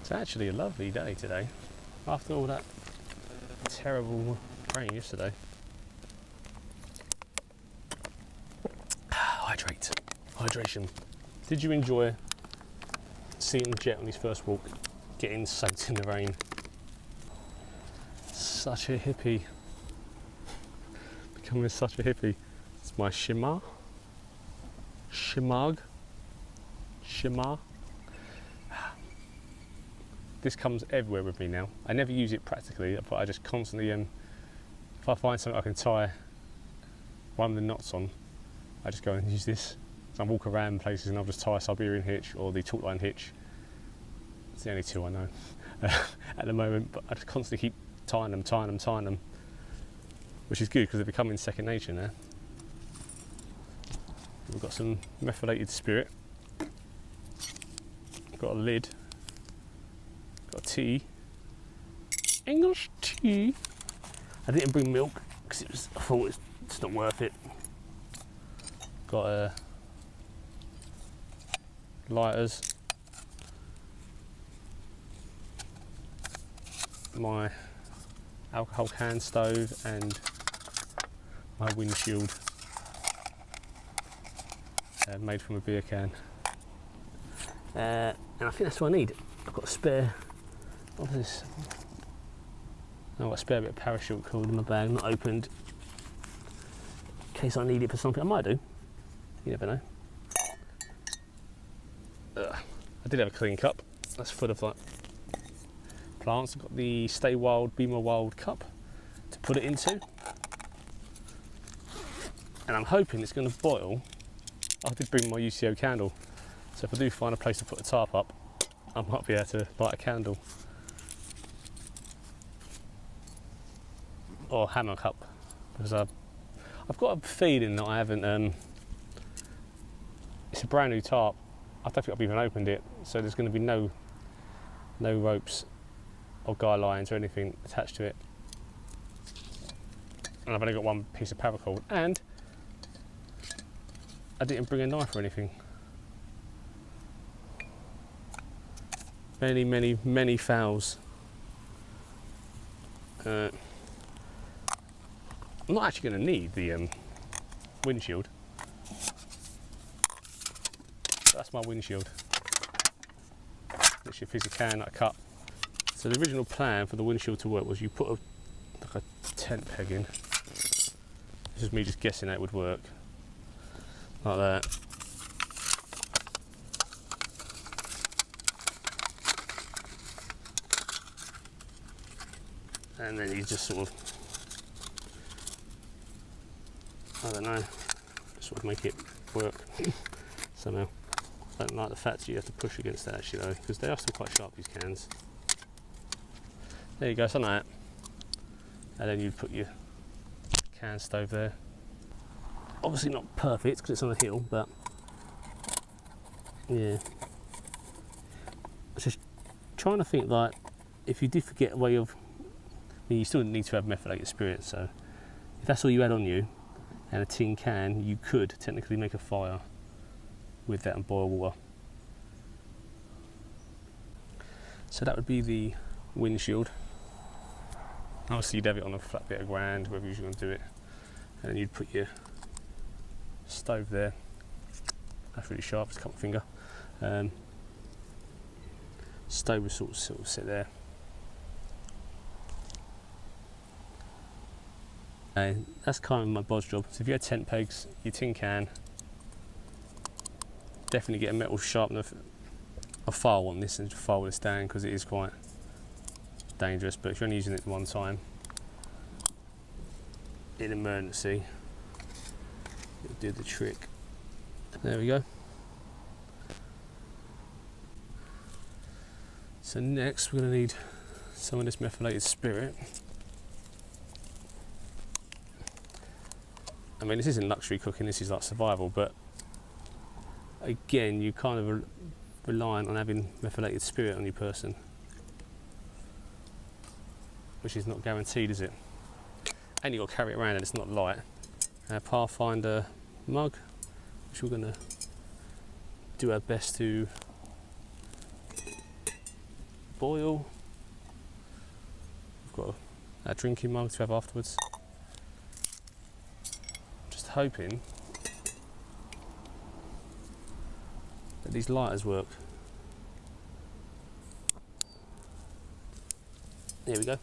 It's actually a lovely day today, after all that terrible rain yesterday. Hydration. Did you enjoy seeing Jet on his first walk, getting soaked in the rain? Such a hippie. Becoming such a hippie. It's my Shimag. This comes everywhere with me now. I never use it practically, but I just constantly, if I find something I can tie one of the knots on, I just go and use this. So I walk around places and I'll just tie a Siberian hitch or the taut line hitch. It's the only two I know at the moment, but I just constantly keep tying them, which is good because they're becoming second nature now. We've got some methylated spirit, got a lid, got a tea, English tea. I didn't bring milk because I thought it's not worth it. Got lighters, my alcohol can stove, and my windshield made from a beer can. And I think that's what I need. I've got a spare, what is this? I've got a spare bit of parachute cord in my bag, not opened, in case I need it for something. I might do, you never know. I did have a clean cup, that's full of like plants. I've got the Stay Wild, Be More Wild cup to put it into. And I'm hoping it's going to boil. I did bring my UCO candle, so if I do find a place to put a tarp up, I might be able to light a candle. Or hammer cup, because I've got a feeling that I haven't, it's a brand new tarp. I don't think I've even opened it, so there's going to be no ropes or guy lines or anything attached to it. And I've only got one piece of paracord, and I didn't bring a knife or anything. Many fouls. I'm not actually going to need the windshield. That's my windshield. Literally a piece of can that I cut. So the original plan for the windshield to work was you put like a tent peg in. This is me just guessing how it would work. Like that. And then you just sort of, I don't know, sort of make it work somehow. I don't like the fact that you have to push against that actually though, because they are still quite sharp, these cans. There you go, something like that. And then you put your can stove there. Obviously not perfect because it's on a hill, but yeah. I was just trying to think, like, if you did forget a way of, I mean, you still need to have methylated spirit, so if that's all you had on you and a tin can, you could technically make a fire with that and boil water. So that would be the windshield. Obviously you'd have it on a flat bit of ground, wherever you're going to do it, and then you'd put your stove there. That's really sharp, it's a cut my finger. Stove would sort of sit there. And that's kind of my bod's job. So if you had tent pegs, your tin can, definitely get a metal sharpener, a file on this and file this down because it is quite dangerous, but if you're only using it one time, in emergency, it'll do the trick. There we go. So next we're going to need some of this methylated spirit. I mean, this isn't luxury cooking, this is like survival, but again, you kind of reliant on having methylated spirit on your person, which is not guaranteed, is it? And you've got to carry it around and it's not light. Pathfinder mug, which we're going to do our best to boil. We've got our drinking mug to have afterwards. Just hoping that these lighters work. There we go.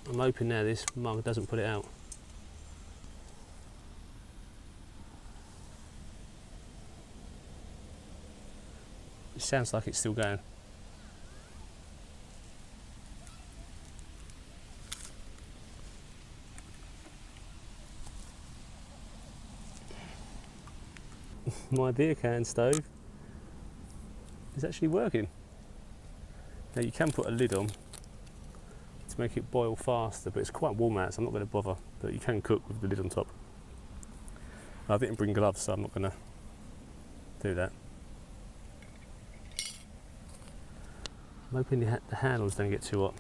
I'm hoping now this mug doesn't put it out. It sounds like it's still going. My beer can stove is actually working. Now you can put a lid on to make it boil faster, but it's quite warm out, so I'm not going to bother. But you can cook with the lid on top. I didn't bring gloves, so I'm not going to do that. I'm hoping the handles don't get too hot.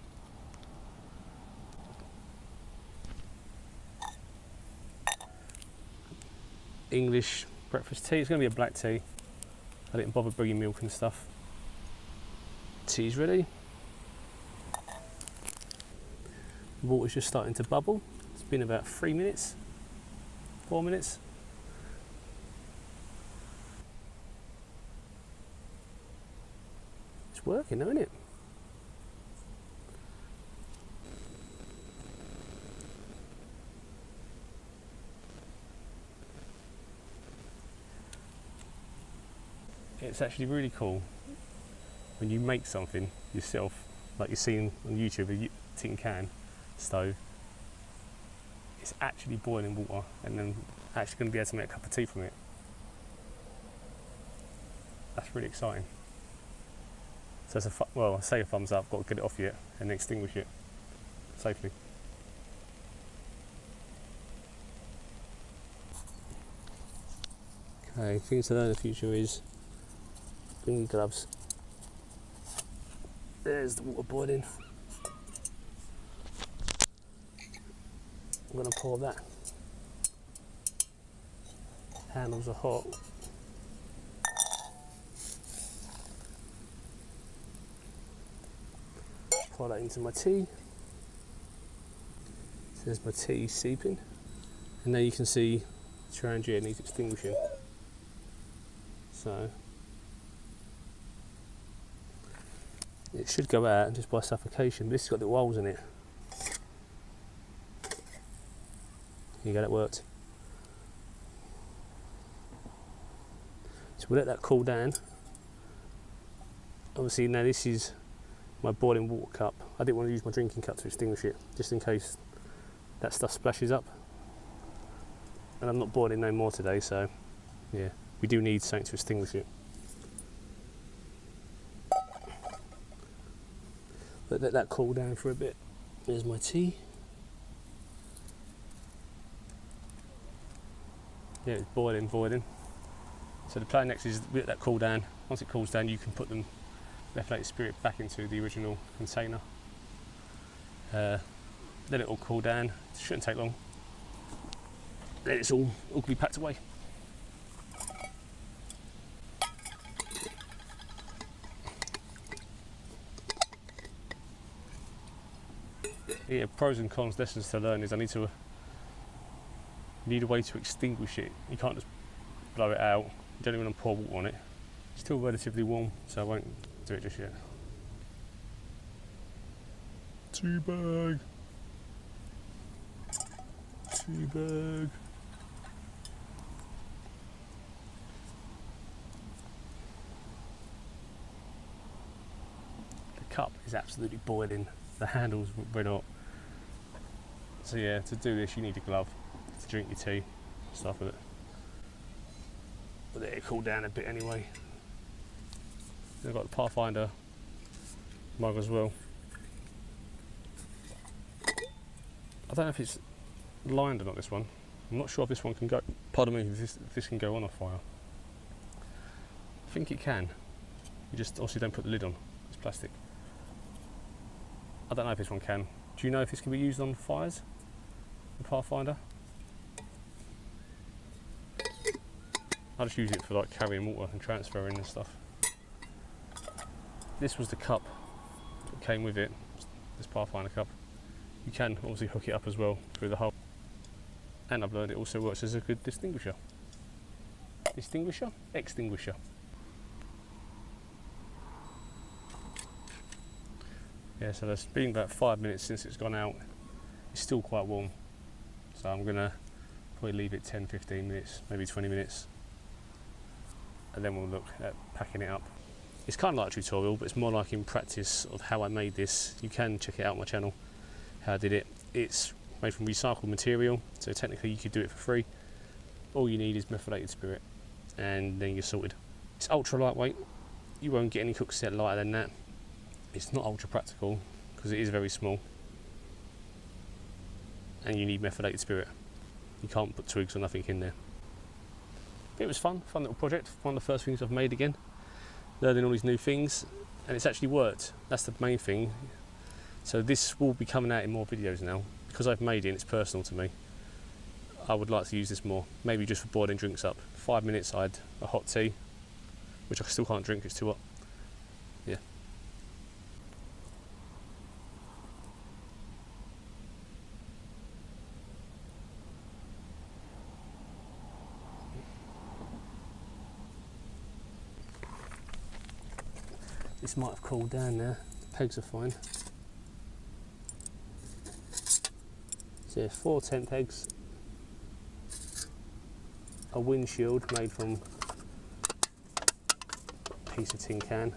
English breakfast tea. It's going to be a black tea. I didn't bother bringing milk and stuff. Tea's ready. The water's just starting to bubble. It's been about 3 minutes, 4 minutes. It's working though, isn't it? It's actually really cool when you make something yourself, like you've seen on YouTube, a tin can stove. It's actually boiling water, and then actually going to be able to make a cup of tea from it. That's really exciting. So it's well, I say a thumbs up. Got to get it off yet and then extinguish it safely. Okay, things to learn in the future is bring your gloves. There's the water boiling. I'm going to pour that. Handles are hot. Pour that into my tea. So there's my tea seeping. And now you can see it's around here, it needs extinguishing. So it should go out just by suffocation, but this has got little holes in it. There you go, that worked. So we'll let that cool down. Obviously now this is my boiling water cup. I didn't want to use my drinking cup to extinguish it, just in case that stuff splashes up. And I'm not boiling no more today, so yeah, we do need something to extinguish it. But let that cool down for a bit. There's my tea. Yeah, it's boiling. So the plan next is let that cool down. Once it cools down, you can put the methylated spirit back into the original container. Let it all cool down. It shouldn't take long. Then it's all be packed away. Yeah, pros and cons, lessons to learn is I need a way to extinguish it. You can't just blow it out. You don't even want to pour water on it. It's still relatively warm, so I won't do it just yet. Tea bag. Tea bag. The cup is absolutely boiling. The handles were not. So yeah, to do this you need a glove to drink your tea, stuff with it. But let it cool down a bit anyway. Then I've got the Pathfinder mug as well. I don't know if it's lined or not, this one. I'm not sure if this one can go. Pardon me, if this can go on a fire. I think it can. You just obviously don't put the lid on. It's plastic. I don't know if this one can. Do you know if this can be used on fires? The Pathfinder? I just use it for like carrying water and transferring and stuff. this was the cup that came with it, this Pathfinder cup. You can obviously hook it up as well through the hole. And I've learned it also works as a good distinguisher. Extinguisher. Yeah, so it's been about 5 minutes since it's gone out. It's still quite warm, so I'm gonna probably leave it 10-15 minutes, maybe 20 minutes, and then we'll look at packing it up. It's kind of like a tutorial, but it's more like in practice of how I made this. You can check it out on my channel, how I did it. It's made from recycled material, so technically you could do it for free. All you need is methylated spirit, and then you're sorted. It's ultra lightweight. You won't get any cook set lighter than that. It's not ultra practical because it is very small, and you need methylated spirit. You can't put twigs or nothing in there. It was fun little project. One of the first things I've made again. Learning all these new things, and it's actually worked. That's the main thing. So this will be coming out in more videos now. Because I've made it and it's personal to me, I would like to use this more. Maybe just for boiling drinks up. 5 minutes I had a hot tea, which I still can't drink, it's too hot. Yeah. This might have cooled down there. The pegs are fine. So yeah, 4 tent pegs, a windshield made from a piece of tin can.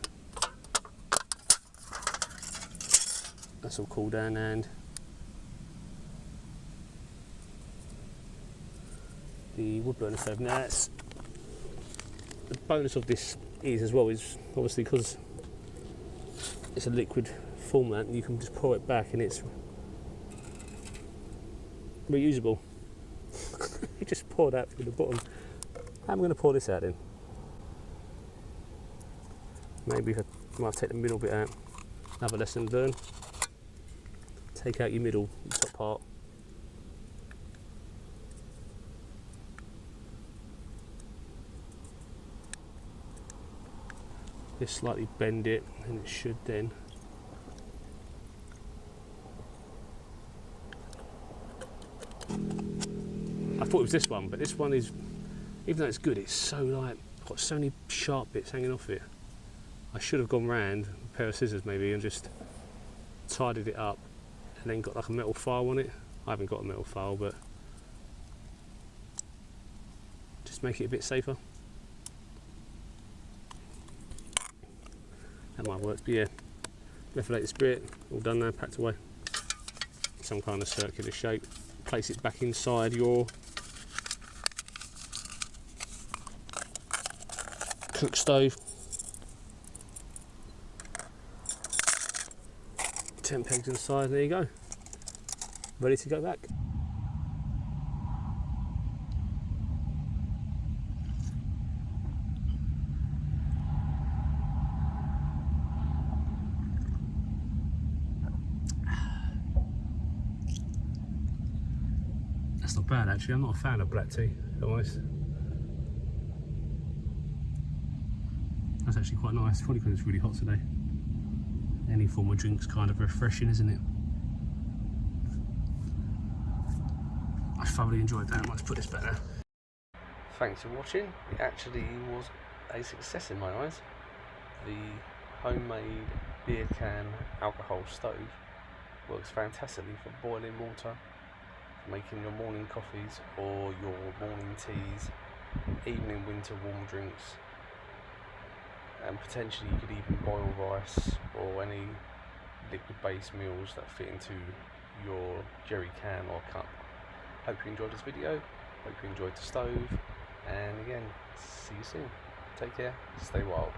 That's all cooled down, and the wood burner stove. Now that's the bonus of this is obviously because it's a liquid format, you can just pour it back and it's reusable. You just pour that through the bottom. How am I going to pour this out in? Maybe I might take the middle bit out. Another lesson learned. Take out your middle, your top part. Just slightly bend it, and it should then. I thought it was this one, but this one is, even though it's good, it's so like, got so many sharp bits hanging off it. I should have gone round a pair of scissors maybe and just tidied it up and then got like a metal file on it. I haven't got a metal file, but just make it a bit safer. That might work, but yeah, methylated spirit, all done now, packed away. Some kind of circular shape. Place it back inside your cook stove. 10 pegs inside, there you go. Ready to go back. That's not bad actually, I'm not a fan of black tea, if I'm honest. That's actually quite nice, probably because it's really hot today. Any form of drink's kind of refreshing, isn't it? I thoroughly enjoyed that. Let's put this back there. Thanks for watching. It actually was a success in my eyes. The homemade beer can alcohol stove works fantastically for boiling water, for making your morning coffees or your morning teas, even in winter warm drinks. And potentially you could even boil rice or any liquid based meals that fit into your jerry can or cup. Hope you enjoyed this video, hope you enjoyed the stove, and again, see you soon. Take care, stay wild.